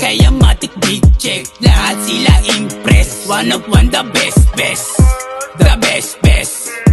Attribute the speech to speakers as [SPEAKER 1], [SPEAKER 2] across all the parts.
[SPEAKER 1] kaya matik big check. Lahat sila impress, one of one the best. The best,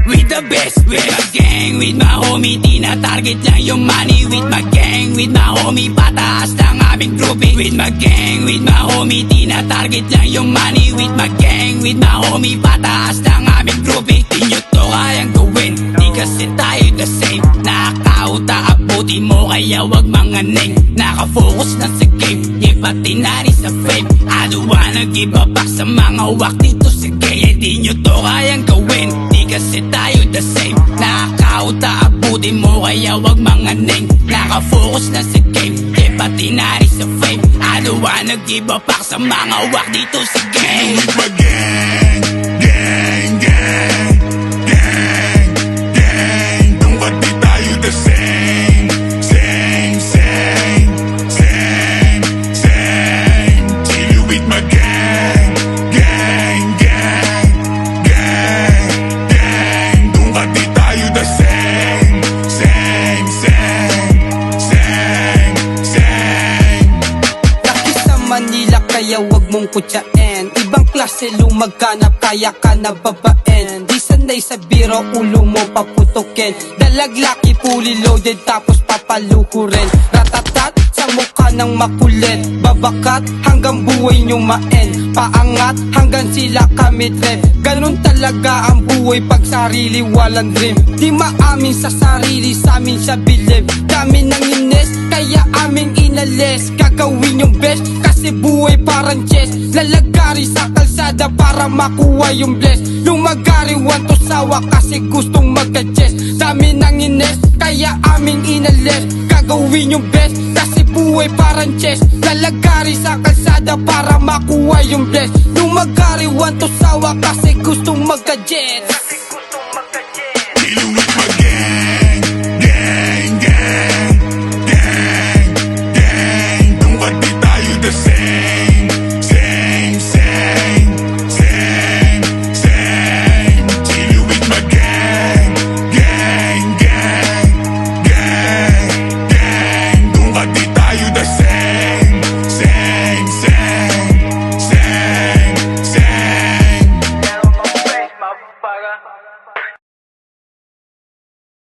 [SPEAKER 1] with the best. With my gang, with my homie, tina-target lang yung money. With my gang, with my homie, pataas lang aming grouping. With my gang, with my homie, tina-target lang yung money. With my gang, with my homie, pataas lang aming grouping. Di nyo to kayang gawin, di kasi tayo the same. Nakakauta, abuti mo, kaya wag manganeng. Nakafocus na sa game, yeah, pati na rin sa fame. I don't wanna give a fuck sa mga wak dito sa game. Di nyo to kayang gawin, di kasi tayo the same. Nakakauta, abuti mo, kaya wag manganeng. Nakafocus na sa game, yeah, pati na rin sa fame. I don't wanna give a fuck sa mga wak dito sa game.
[SPEAKER 2] With my gang, gang, gang, gang, gang. Kung ba't di tayo the same, same, same, same, same. Chill with my gang, gang, gang, gang, gang. Kung ba't di tayo the same, same, same, same, same.
[SPEAKER 3] Laki sa Manila kaya wag mong kutsain. Ibang klase lumagkanap kaya ka nababain. Di sanay sa biro ulo mo paputukin. Dalaglaki fully loaded tapos papaluhurin. Ratatat sa mukha ng makulit. Babakat hanggang buhay nyo maen. Paangat hanggang sila kami trip. Ganun talaga ang buhay pag sarili walang dream. Di maamin sa sarili sa amin siya bilib. Dami nang ines kaya aming inalis. Gagawin yung best kasi buhay parang chess. Lalagari sa kalsada para makuha yung bless. Lumagari want to sawa kasi gustong magka-chess. Dami nang ines kaya aming inalis. Gagawin yung best kasi buhay parang chess. Lalagari sa kalsada para makuha yung bless. Lumagari want to sawa kasi gustong magka-jet.